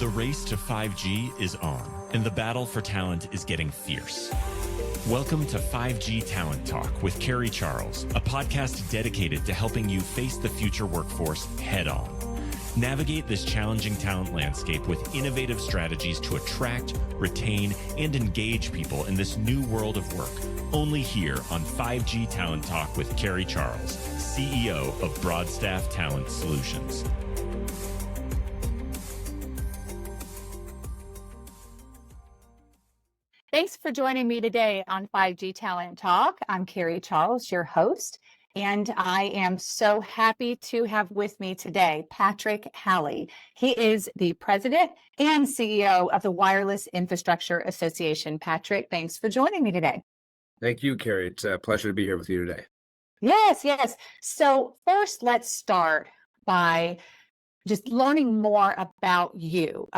The race to 5G is on, and the battle for talent is getting fierce. Welcome to 5G Talent Talk with Carrie Charles, a podcast dedicated to helping you face the future workforce head on. Navigate this challenging talent landscape with innovative strategies to attract, retain, and engage people in this new world of work. Only here on 5G Talent Talk with Carrie Charles, CEO of Broadstaff Talent Solutions. Thanks for joining me today on 5G Talent Talk. I'm Carrie Charles, your host, and I am so happy to have with me today Patrick Halley. He is the president and CEO of the Wireless Infrastructure Association. Patrick, thanks for joining me today. Thank you, Carrie. It's a pleasure to be here with you today. Yes. So first, let's start by just learning more about you,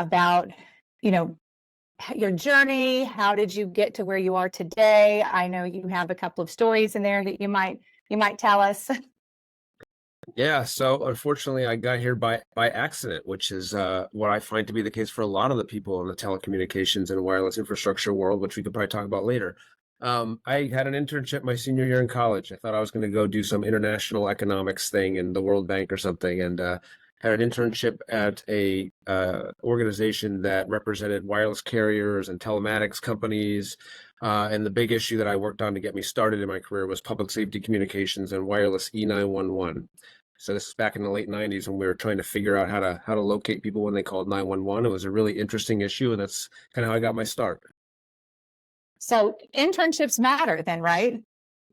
your journey. How did you get to where you are today? I know you have a couple of stories in there that you might tell us. Yeah, so unfortunately, I got here by accident, which is what I find to be the case for a lot of the people in the telecommunications and wireless infrastructure world, which we could probably talk about later. I had an internship my senior year in college. I thought I was going to go do some international economics thing in the World Bank or something, and had an internship at a organization that represented wireless carriers and telematics companies. And the big issue that I worked on to get me started in my career was public safety communications and wireless E911. So this is back in the late 90s when we were trying to figure out how to locate people when they called 911. It was a really interesting issue, and that's kind of how I got my start. So internships matter then, right?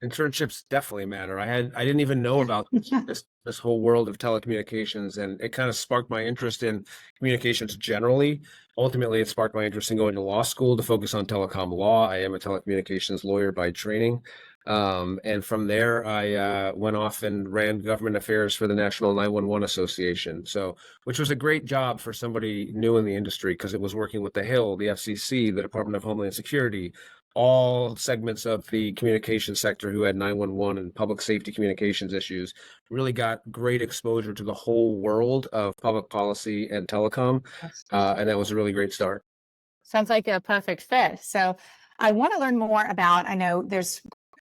Internships definitely matter. I didn't even know about this whole world of telecommunications, and it kind of sparked my interest in communications generally. Ultimately, it sparked my interest in going to law school to focus on telecom law. I am a telecommunications lawyer by training. And from there, I went off and ran government affairs for the National 911 Association. Which was a great job for somebody new in the industry, because it was working with the Hill, the FCC, the Department of Homeland Security, all segments of the communication sector who had 911 and public safety communications issues. Really got great exposure to the whole world of public policy and telecom. And that was a really great start. Sounds like a perfect fit. So I want to learn more about, I know there's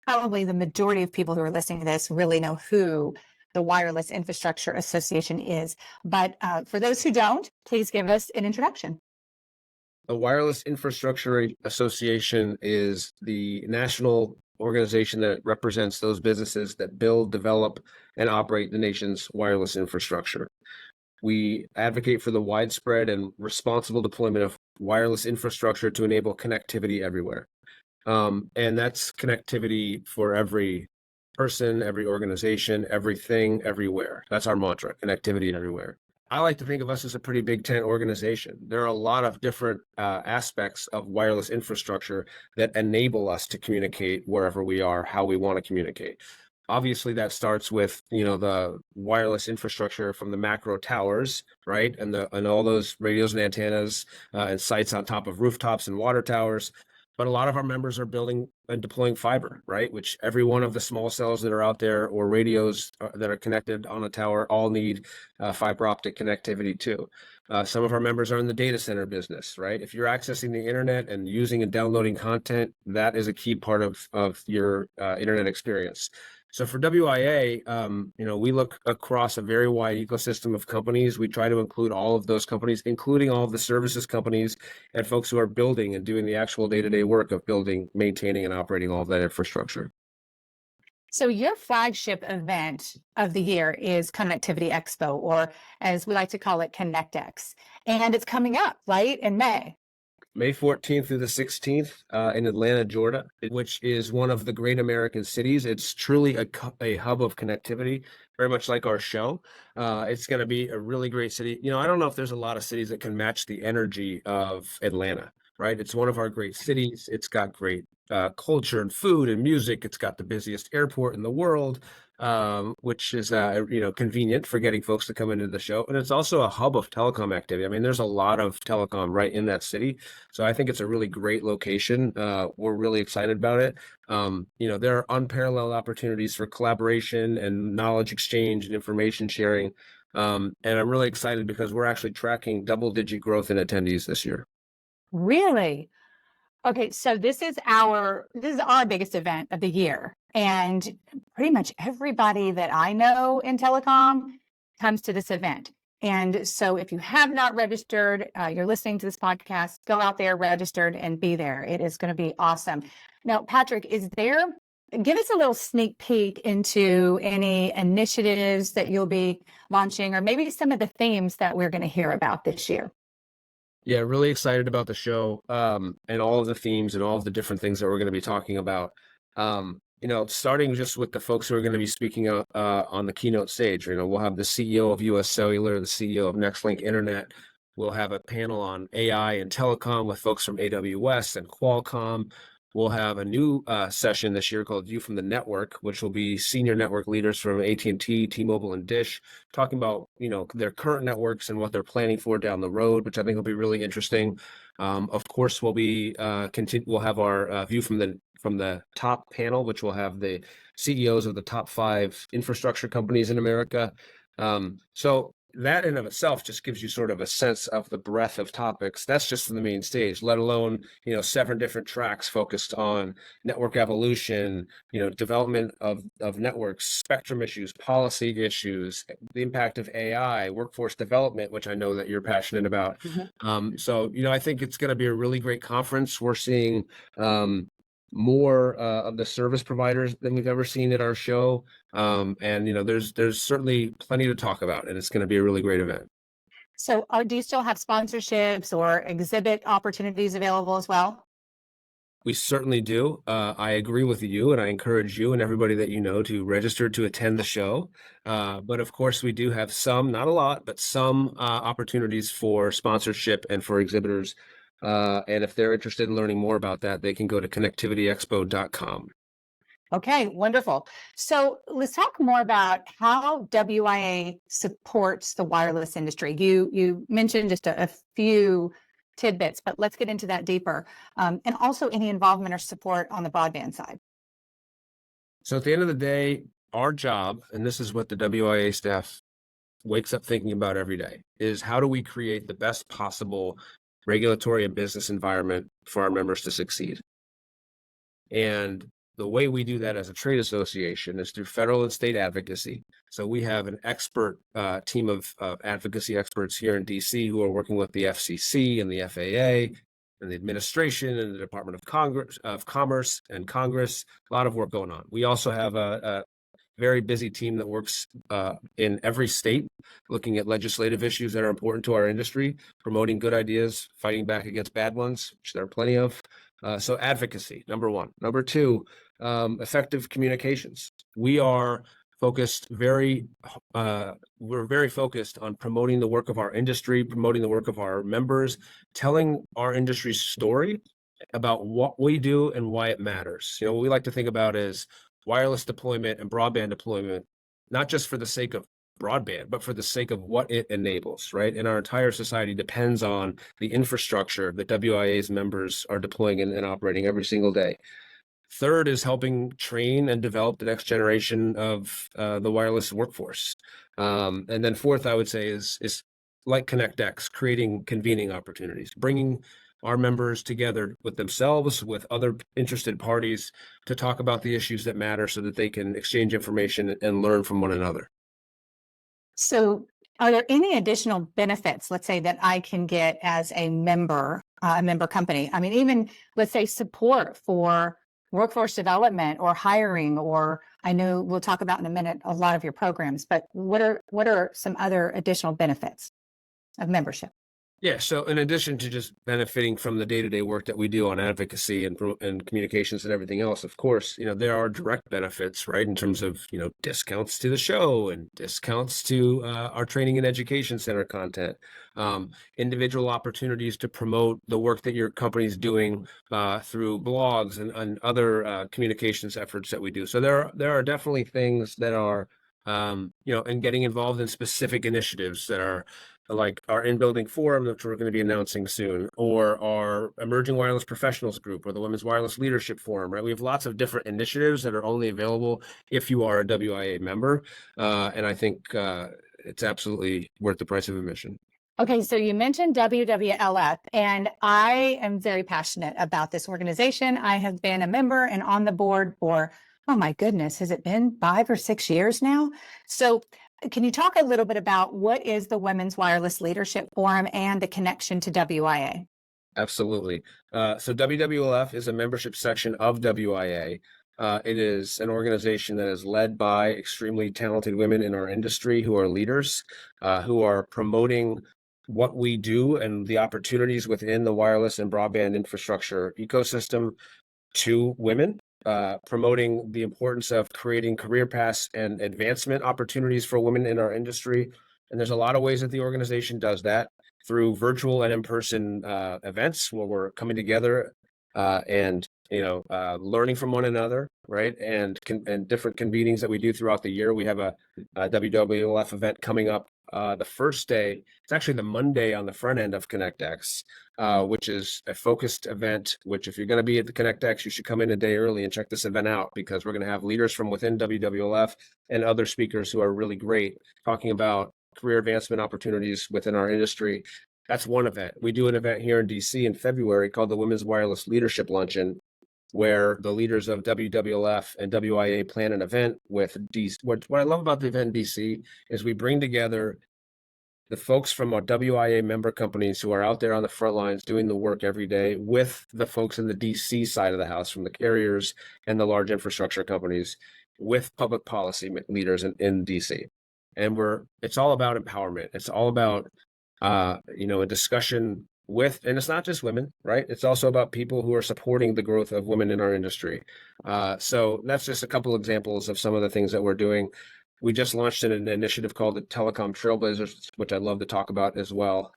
probably the majority of people who are listening to this really know who the Wireless Infrastructure Association is. But for those who don't, please give us an introduction. The Wireless Infrastructure Association is the national organization that represents those businesses that build, develop, and operate the nation's wireless infrastructure. We advocate for the widespread and responsible deployment of wireless infrastructure to enable connectivity everywhere. And that's connectivity for every person, every organization, everything, everywhere. That's our mantra, connectivity everywhere. I like to think of us as a pretty big tent organization. There are a lot of different aspects of wireless infrastructure that enable us to communicate wherever we are, how we want to communicate. Obviously, that starts with the wireless infrastructure from the macro towers, right, and all those radios and antennas and sites on top of rooftops and water towers. But a lot of our members are building and deploying fiber, right? Which every one of the small cells that are out there or radios that are connected on a tower all need fiber optic connectivity too. Some of our members are in the data center business, right? If you're accessing the internet and using and downloading content, that is a key part of your internet experience. So for WIA, we look across a very wide ecosystem of companies. We try to include all of those companies, including all of the services companies and folks who are building and doing the actual day-to-day work of building, maintaining, and operating all of that infrastructure. So your flagship event of the year is Connectivity Expo, or as we like to call it, ConnectX. And it's coming up, right, in May. May 14th through the 16th in Atlanta, Georgia, which is one of the great American cities. It's truly a hub of connectivity, very much like our show. It's going to be a really great city. I don't know if there's a lot of cities that can match the energy of Atlanta, right? It's one of our great cities. It's got great culture and food and music. It's got the busiest airport in the world. Which is convenient for getting folks to come into the show. And it's also a hub of telecom activity. I mean, there's a lot of telecom right in that city. So I think it's a really great location. We're really excited about it. There are unparalleled opportunities for collaboration and knowledge exchange and information sharing And I'm really excited because we're actually tracking double-digit growth in attendees this year. Really? Okay, so this is our biggest event of the year, and pretty much everybody that I know in telecom comes to this event. And so, if you have not registered, you're listening to this podcast, go out there, registered, and be there. It is going to be awesome. Now, Patrick, give us a little sneak peek into any initiatives that you'll be launching, or maybe some of the themes that we're going to hear about this year. Yeah, really excited about the show, and all of the themes and all of the different things that we're going to be talking about. Starting just with the folks who are going to be speaking on the keynote stage. We'll have the CEO of US Cellular, the CEO of Nextlink Internet. We'll have a panel on AI and telecom with folks from AWS and Qualcomm. We'll have a new session this year called View from the Network, which will be senior network leaders from AT&T, T-Mobile, and Dish, talking about their current networks and what they're planning for down the road, which I think will be really interesting. Of course, we'll have our view from the top panel, which will have the CEOs of the top 5 infrastructure companies in America. So that in of itself just gives you sort of a sense of the breadth of topics. That's just the main stage, let alone, 7 different tracks focused on network evolution, development of networks, spectrum issues, policy issues, the impact of AI, workforce development, which I know that you're passionate about. So, I think it's going to be a really great conference. We're seeing more of the service providers than we've ever seen at our show. And there's certainly plenty to talk about, and it's going to be a really great event. So, do you still have sponsorships or exhibit opportunities available as well? We certainly do. I agree with you, and I encourage you and everybody that you know to register to attend the show. But of course, we do have some, not a lot, but some opportunities for sponsorship and for exhibitors. And if they're interested in learning more about that, they can go to connectivityexpo.com. Okay, wonderful. So let's talk more about how WIA supports the wireless industry. You mentioned just a few tidbits, but let's get into that deeper. And also any involvement or support on the broadband side. So at the end of the day, our job, and this is what the WIA staff wakes up thinking about every day, is how do we create the best possible regulatory and business environment for our members to succeed. And the way we do that as a trade association is through federal and state advocacy. So we have an expert team of advocacy experts here in DC who are working with the FCC and the FAA and the administration and the Department of Commerce and Congress. A lot of work going on. We also have a very busy team that works in every state, looking at legislative issues that are important to our industry, promoting good ideas, fighting back against bad ones, which there are plenty of. So advocacy, number 1. Number 2, effective communications. We are focused we're very focused on promoting the work of our industry, promoting the work of our members, telling our industry's story about what we do and why it matters. What we like to think about is wireless deployment and broadband deployment, not just for the sake of broadband, but for the sake of what it enables, right? And our entire society depends on the infrastructure that WIA's members are deploying and operating every single day. Third is helping train and develop the next generation of the wireless workforce. And then fourth, I would say, is like ConnectX, creating convening opportunities, bringing our members together with themselves, with other interested parties to talk about the issues that matter so that they can exchange information and learn from one another. So are there any additional benefits, let's say, that I can get as a member company? I mean, even let's say support for workforce development or hiring, or I know we'll talk about in a minute a lot of your programs, but what are some other additional benefits of membership? Yeah, so in addition to just benefiting from the day-to-day work that we do on advocacy and communications and everything else, of course, there are direct benefits, right, in terms of, discounts to the show and discounts to our training and education center content, individual opportunities to promote the work that your company is doing through blogs and other communications efforts that we do. So there are definitely things that are, and getting involved in specific initiatives that are like our in-building forum, which we're going to be announcing soon, or our emerging wireless professionals group, or the women's wireless leadership forum, right? We have lots of different initiatives that are only available if you are a WIA member. And I think it's absolutely worth the price of admission. Okay, so you mentioned WWLF, and I am very passionate about this organization. I have been a member and on the board for, oh my goodness, has it been 5 or 6 years now? So can you talk a little bit about what is the Women's Wireless Leadership Forum and the connection to WIA? Absolutely. So WWLF is a membership section of WIA. It is an organization that is led by extremely talented women in our industry who are leaders, who are promoting what we do and the opportunities within the wireless and broadband infrastructure ecosystem to women, promoting the importance of creating career paths and advancement opportunities for women in our industry. And there's a lot of ways that the organization does that through virtual and in-person events where we're coming together and learning from one another, right? And different convenings that we do throughout the year. We have a WWLF event coming up the first day. It's actually the Monday on the front end of ConnectX, which is a focused event, which if you're going to be at the ConnectX, you should come in a day early and check this event out, because we're going to have leaders from within WWLF and other speakers who are really great talking about career advancement opportunities within our industry. That's one event. We do an event here in DC in February called the Women's Wireless Leadership Luncheon, where the leaders of WWLF and WIA plan an event with DC. What I love about the event in DC is we bring together the folks from our WIA member companies who are out there on the front lines doing the work every day with the folks in the DC side of the house, from the carriers and the large infrastructure companies, with public policy leaders in DC. And it's all about empowerment. It's all about, a discussion with, and it's not just women, right? It's also about people who are supporting the growth of women in our industry. So that's just a couple examples of some of the things that we're doing. We just launched an initiative called the Telecom Trailblazers, which I'd love to talk about as well.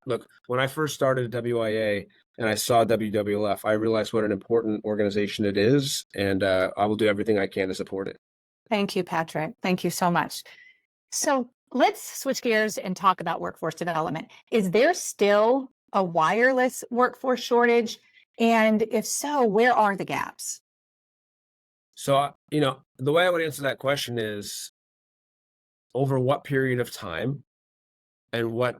Look, when I first started at WIA and I saw WWLF, I realized what an important organization it is, and I will do everything I can to support it. Thank you, Patrick. Thank you so much. So let's switch gears and talk about workforce development. Is there still a wireless workforce shortage? And if so, where are the gaps? So, the way I would answer that question is over what period of time and what,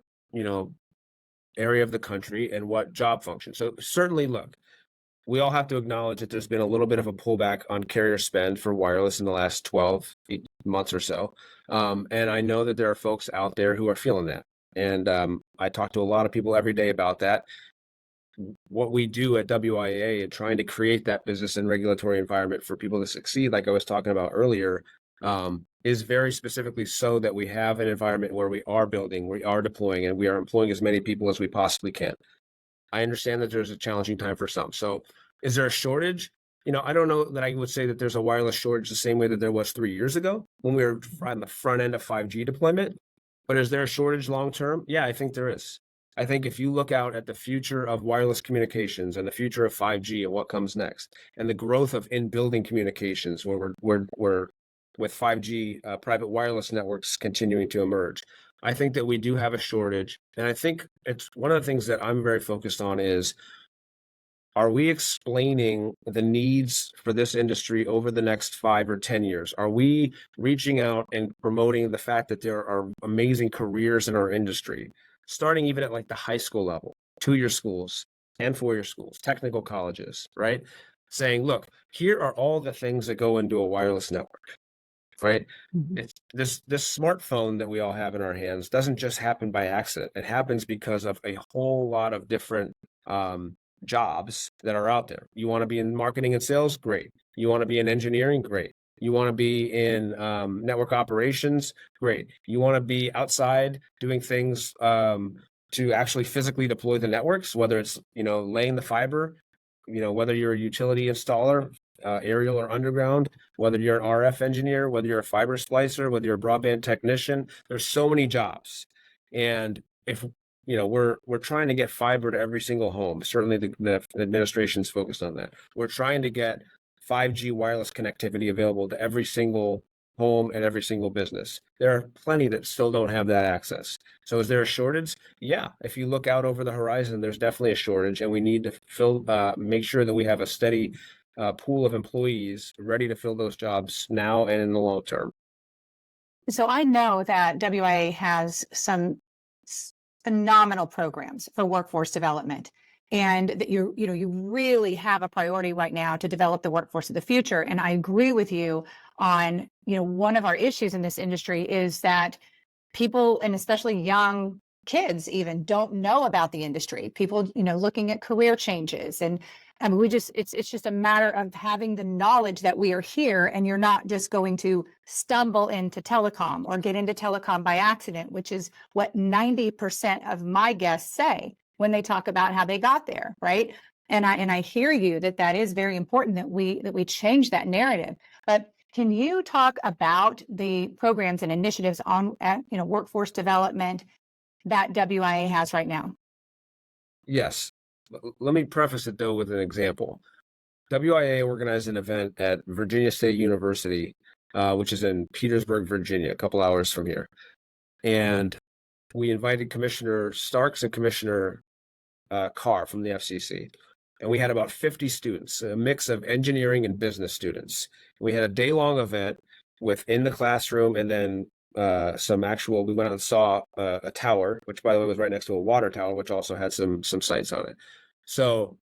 area of the country and what job function. So certainly, look, we all have to acknowledge that there's been a little bit of a pullback on carrier spend for wireless in the last 12 months or so. And I know that there are folks out there who are feeling that. And I talk to a lot of people every day about that. What we do at WIA and trying to create that business and regulatory environment for people to succeed, like I was talking about earlier, is very specifically so that we have an environment where we are building, we are deploying, and we are employing as many people as we possibly can. I understand that there's a challenging time for some. So is there a shortage? I don't know that I would say that there's a wireless shortage the same way that there was 3 years ago when we were on the front end of 5G deployment. But is there a shortage long term? Yeah, I think there is. I think if you look out at the future of wireless communications and the future of 5G and what comes next, and the growth of in-building communications, where we're with 5G private wireless networks continuing to emerge, I think that we do have a shortage. And I think it's one of the things that I'm very focused on is, are we explaining the needs for this industry over the next 5 or 10 years? Are we reaching out and promoting the fact that there are amazing careers in our industry, starting even at like the high school level, 2-year schools and 4-year schools, technical colleges, right? Saying, look, here are all the things that go into a wireless network, right? Mhm. It's this smartphone that we all have in our hands doesn't just happen by accident. It happens because of a whole lot of different jobs that are out there. You want to be in marketing and sales? Great. You want to be in engineering? Great. You want to be in network operations? Great. You want to be outside doing things to actually physically deploy the networks, whether it's, laying the fiber, whether you're a utility installer, aerial or underground, whether you're an RF engineer, whether you're a fiber splicer, whether you're a broadband technician. There's so many jobs. And if we're trying to get fiber to every single home. Certainly the administration's focused on that. We're trying to get 5G wireless connectivity available to every single home and every single business. There are plenty that still don't have that access. So is there a shortage? Yeah. If you look out over the horizon, there's definitely a shortage, and we need to make sure that we have a steady pool of employees ready to fill those jobs now and in the long term. So I know that WIA has some phenomenal programs for workforce development, and that you really have a priority right now to develop the workforce of the future. And I agree with you on, one of our issues in this industry is that people, and especially young kids even, don't know about the industry. People, looking at career changes, and I mean, it's just a matter of having the knowledge that we are here, and you're not just going to stumble into telecom or get into telecom by accident, which is what 90% of my guests say when they talk about how they got there, right? And I hear you that is very important that we change that narrative. But can you talk about the programs and initiatives on workforce development that WIA has right now? Yes. Let me preface it though with an example. WIA organized an event at Virginia State University, which is in Petersburg, Virginia, a couple hours from here. And we invited Commissioner Starks and Commissioner Carr from the FCC. And we had about 50 students, a mix of engineering and business students. We had a day-long event within the classroom, and then we went out and saw a tower, which by the way was right next to a water tower, which also had some sites on it. So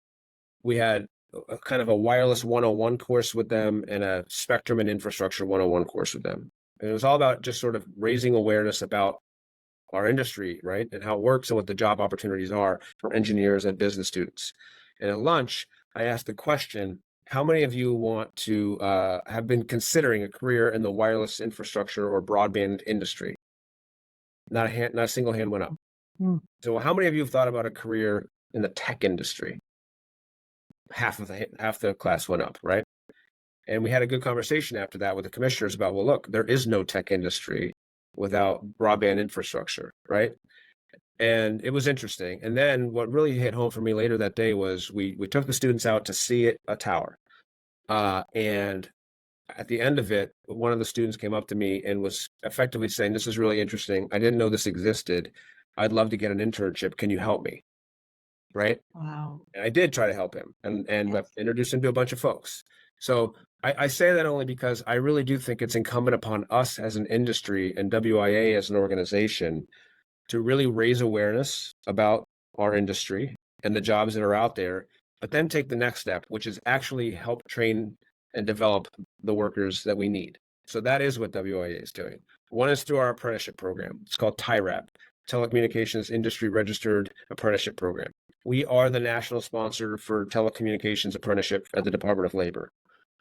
we had a kind of a wireless 101 course with them and a spectrum and infrastructure 101 course with them. And it was all about just sort of raising awareness about our industry, right? And how it works and what the job opportunities are for engineers and business students. And at lunch, I asked the question, how many of you want to have been considering a career in the wireless infrastructure or broadband industry? Not a single hand went up. So how many of you have thought about a career in the tech industry? Half the class went up, right? And we had a good conversation after that with the commissioners about, well, look, there is no tech industry without broadband infrastructure, right? And it was interesting. And then what really hit home for me later that day was we took the students out to see a tower. And at the end of it, one of the students came up to me and was effectively saying, this is really interesting. I didn't know this existed. I'd love to get an internship. Can you help me? Right? Wow. And I did try to help him and yes, introduce him to a bunch of folks. So I say that only because I really do think it's incumbent upon us as an industry and WIA as an organization to really raise awareness about our industry and the jobs that are out there, but then take the next step, which is actually help train and develop the workers that we need. So that is what WIA is doing. One is through our apprenticeship program. It's called TIRAP, Telecommunications Industry Registered Apprenticeship Program. We are the national sponsor for telecommunications apprenticeship at the Department of Labor.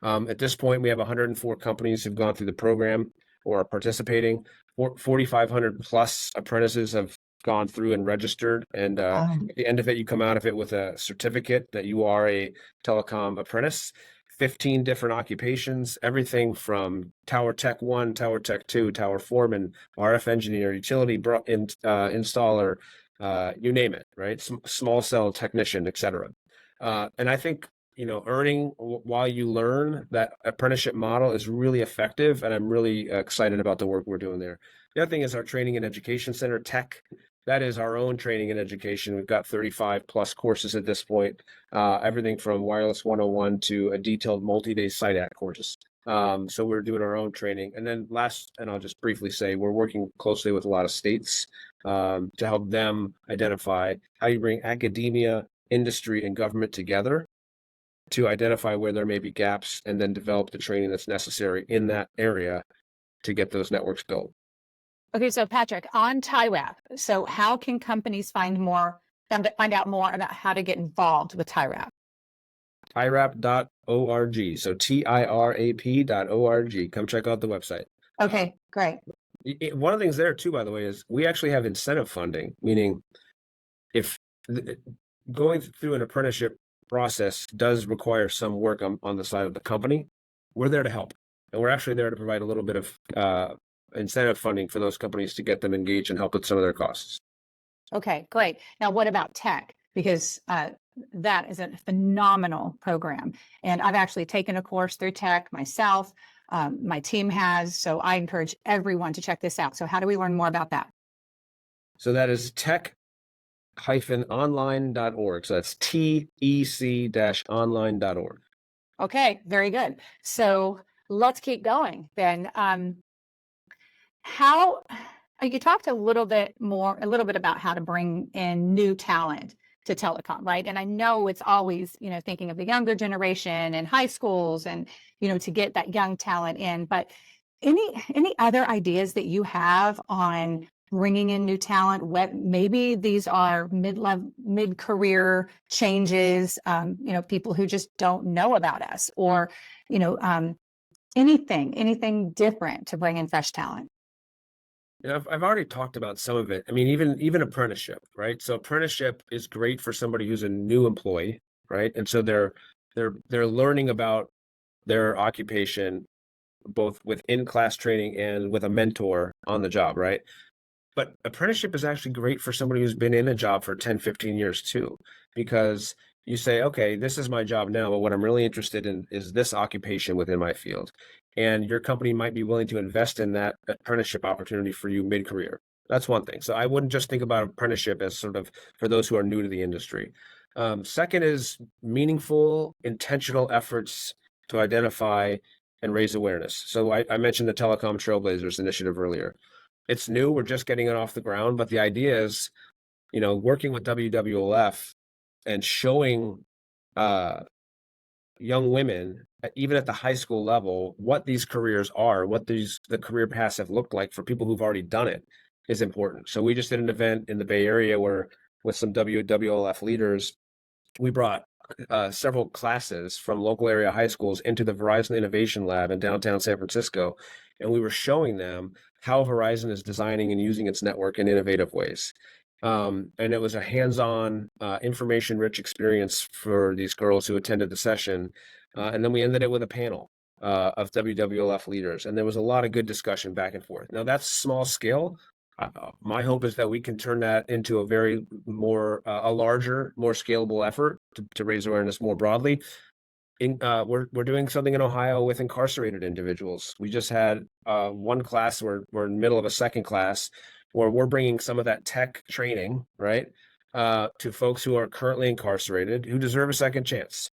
At this point, we have 104 companies who've gone through the program or are participating. 4,500 plus apprentices have gone through and registered. And at the end of it, you come out of it with a certificate that you are a telecom apprentice. 15 different occupations, everything from Tower Tech 1, Tower Tech 2, Tower Foreman, RF engineer, utility installer, you name it, right? Small cell technician, et cetera. And I think, earning while you learn, that apprenticeship model is really effective. And I'm really excited about the work we're doing there. The other thing is our training and education center, Tech. That is our own training and education. We've got 35 plus courses at this point, everything from wireless 101 to a detailed multi-day site act courses. So we're doing our own training. And then last, and I'll just briefly say, we're working closely with a lot of states to help them identify how you bring academia, industry, and government together to identify where there may be gaps and then develop the training that's necessary in that area to get those networks built. Okay, so Patrick, on TIRAP, so how can companies find out more about how to get involved with TIRAP? TIRAP.org. So TIRAP.org. Come check out the website. Okay, great. One of the things there too, by the way, is we actually have incentive funding, meaning if going through an apprenticeship process does require some work on the side of the company, we're there to help. And we're actually there to provide a little bit of incentive funding for those companies to get them engaged and help with some of their costs. Okay, great. Now, what about tech? Because that is a phenomenal program. And I've actually taken a course through tech myself. My team has, so I encourage everyone to check this out. So how do we learn more about that? So that is tech-online.org. So that's TEC-online.org. Okay, very good. So let's keep going then. how you talked a little bit about how to bring in new talent to telecom, right? And I know it's always, thinking of the younger generation and high schools and, to get that young talent in, but any other ideas that you have on bringing in new talent? What maybe these are mid-career changes, people who just don't know about us, or, you know, um, anything different to bring in fresh talent. I've already talked about some of it. I mean, even apprenticeship, right? So apprenticeship is great for somebody who's a new employee, right? And so they're learning about their occupation both with in-class training and with a mentor on the job, right? But apprenticeship is actually great for somebody who's been in a job for 10, 15 years too, because you say, okay, this is my job now, but what I'm really interested in is this occupation within my field. And your company might be willing to invest in that apprenticeship opportunity for you mid-career. That's one thing. So I wouldn't just think about apprenticeship as sort of for those who are new to the industry. Second is meaningful, intentional efforts to identify and raise awareness. So I mentioned the Telecom Trailblazers initiative earlier. It's new, we're just getting it off the ground, but the idea is, working with WWLF and showing young women, even at the high school level, what these careers are, what the career paths have looked like for people who've already done it is important. So we just did an event in the Bay Area where with some WWLF leaders, we brought several classes from local area high schools into the Verizon Innovation Lab in downtown San Francisco. And we were showing them how Verizon is designing and using its network in innovative ways. And it was a hands-on, information-rich experience for these girls who attended the session. And then we ended it with a panel of WWLF leaders. And there was a lot of good discussion back and forth. Now, that's small scale. My hope is that we can turn that into a very a larger, more scalable effort to raise awareness more broadly. We're doing something in Ohio with incarcerated individuals. We just had one class. We're in the middle of a second class where we're bringing some of that tech training, right, to folks who are currently incarcerated who deserve a second chance,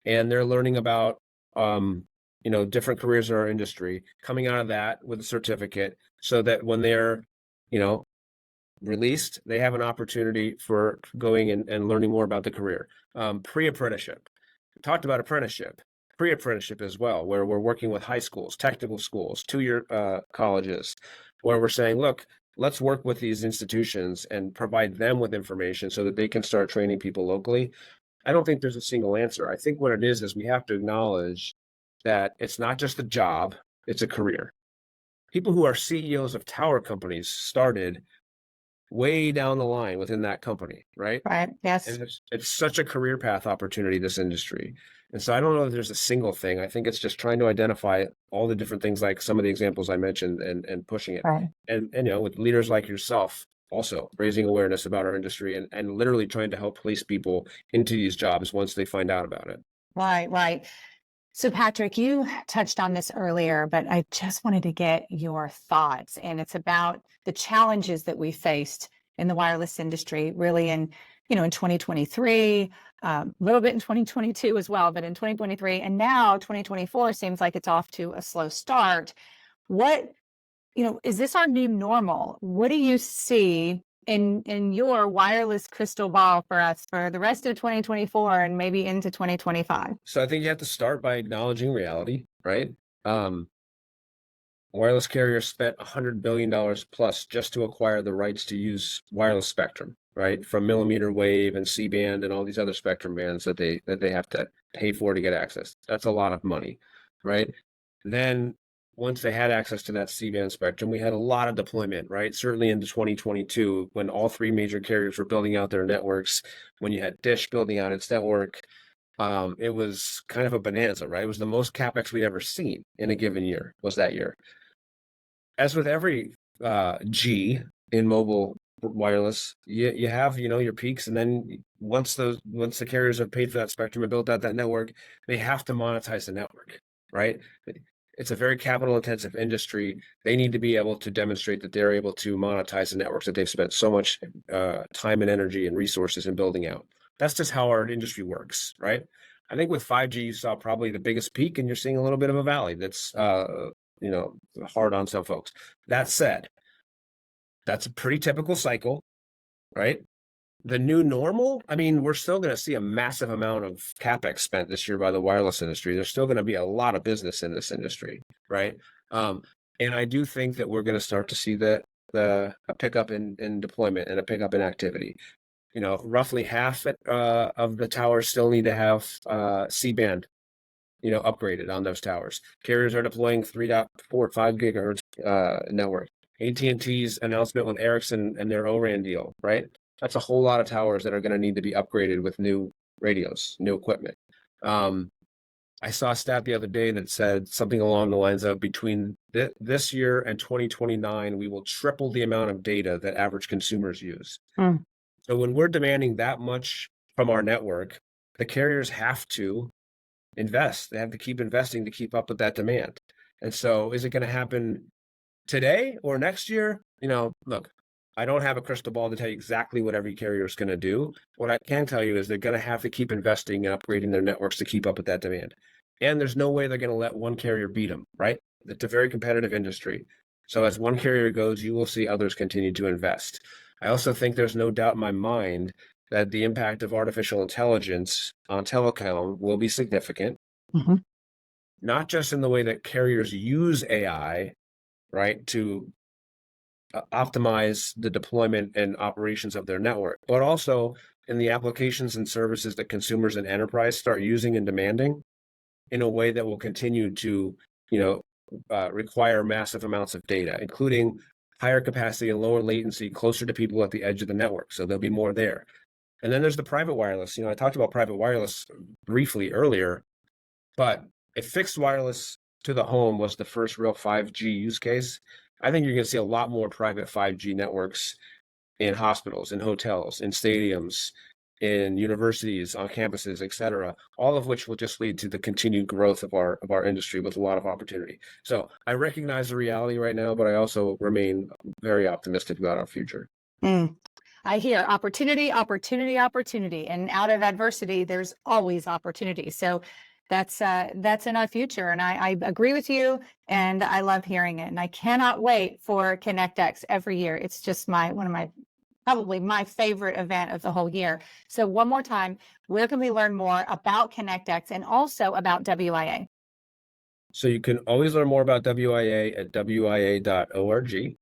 and they're learning about different careers in our industry, coming out of that with a certificate, so that when they're released, they have an opportunity for going and learning more about the career. Pre-apprenticeship. We talked about apprenticeship. Pre-apprenticeship as well, where we're working with high schools, technical schools, two-year colleges, where we're saying, look, let's work with these institutions and provide them with information so that they can start training people locally. I don't think there's a single answer. I think what it is we have to acknowledge that it's not just a job, it's a career. People who are CEOs of tower companies started way down the line within that company, right? Right. Yes. And it's such a career path opportunity, this industry. And so I don't know if there's a single thing. I think it's just trying to identify all the different things, like some of the examples I mentioned, and pushing it. Right. And with leaders like yourself, also raising awareness about our industry and literally trying to help place people into these jobs once they find out about it. Right. Right. So, Patrick, you touched on this earlier, but I just wanted to get your thoughts. And it's about the challenges that we faced in the wireless industry, really in 2023, a little bit in 2022 as well, but in 2023 and now 2024 seems like it's off to a slow start. What, is this our new normal? What do you see in your wireless crystal ball for us for the rest of 2024 and maybe into 2025? So I think you have to start by acknowledging reality, right? Wireless carriers spent $100 billion plus just to acquire the rights to use wireless spectrum, right? From millimeter wave and C-band and all these other spectrum bands that they have to pay for to get access. That's a lot of money, right? Then once they had access to that C-band spectrum, we had a lot of deployment, right? Certainly into 2022, when all three major carriers were building out their networks, when you had Dish building out its network, it was kind of a bonanza, right? It was the most CapEx we'd ever seen in a given year, was that year. As with every G in mobile wireless, you have, your peaks, and then once the carriers have paid for that spectrum and built out that network, they have to monetize the network, right? It's a very capital intensive industry. They need to be able to demonstrate that they're able to monetize the networks that they've spent so much time and energy and resources in building out. That's just how our industry works, right? I think with 5G, you saw probably the biggest peak, and you're seeing a little bit of a valley that's hard on some folks. That said, that's a pretty typical cycle, right? The new normal, I mean, we're still going to see a massive amount of CapEx spent this year by the wireless industry. There's still going to be a lot of business in this industry, right? And I do think that we're going to start to see a pickup in deployment and a pickup in activity. Roughly half of the towers still need to have C-band, upgraded on those towers. Carriers are deploying 3.45 gigahertz network. AT&T's announcement with Ericsson and their O-RAN deal, right? That's a whole lot of towers that are going to need to be upgraded with new radios, new equipment. I saw a stat the other day that said something along the lines of between this year and 2029, we will triple the amount of data that average consumers use. So when we're demanding that much from our network, the carriers have to invest. They have to keep investing to keep up with that demand. And so is it going to happen today or next year? Look, I don't have a crystal ball to tell you exactly what every carrier is going to do. What I can tell you is they're going to have to keep investing and upgrading their networks to keep up with that demand. And there's no way they're going to let one carrier beat them, right? It's a very competitive industry. So as one carrier goes, you will see others continue to invest. I also think there's no doubt in my mind that the impact of artificial intelligence on telecom will be significant, not just in the way that carriers use AI, right, to optimize the deployment and operations of their network, but also in the applications and services that consumers and enterprise start using and demanding in a way that will continue to, require massive amounts of data, including higher capacity and lower latency closer to people at the edge of the network. So there'll be more there. And then there's the private wireless. I talked about private wireless briefly earlier, but if fixed wireless to the home was the first real 5G use case, I think you're going to see a lot more private 5G networks in hospitals, in hotels, in stadiums, in universities, on campuses, et cetera, all of which will just lead to the continued growth of our industry with a lot of opportunity. So I recognize the reality right now, but I also remain very optimistic about our future. I hear opportunity, opportunity, opportunity, and out of adversity, there's always opportunity. So that's in our future. And I agree with you, and I love hearing it. And I cannot wait for ConnectX every year. It's just probably my favorite event of the whole year. So one more time, where can we learn more about ConnectX and also about WIA? So you can always learn more about WIA at WIA.org.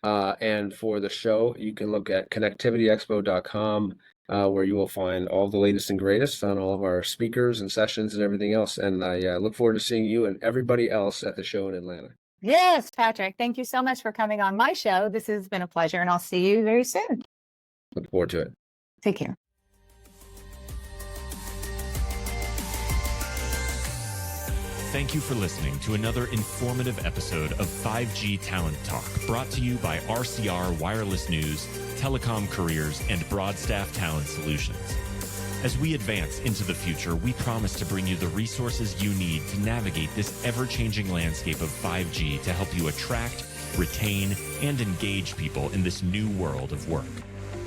And for the show, you can look at connectivityexpo.com, where you will find all the latest and greatest on all of our speakers and sessions and everything else. And I look forward to seeing you and everybody else at the show in Atlanta. Yes, Patrick, thank you so much for coming on my show. This has been a pleasure, and I'll see you very soon. Look forward to it. Take care. Thank you for listening to another informative episode of 5G Talent Talk, brought to you by RCR Wireless News, Telecom Careers, and Broadstaff Talent Solutions. As we advance into the future, we promise to bring you the resources you need to navigate this ever-changing landscape of 5G to help you attract, retain, and engage people in this new world of work.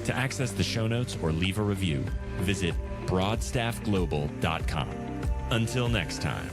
To access the show notes or leave a review, visit broadstaffglobal.com. Until next time.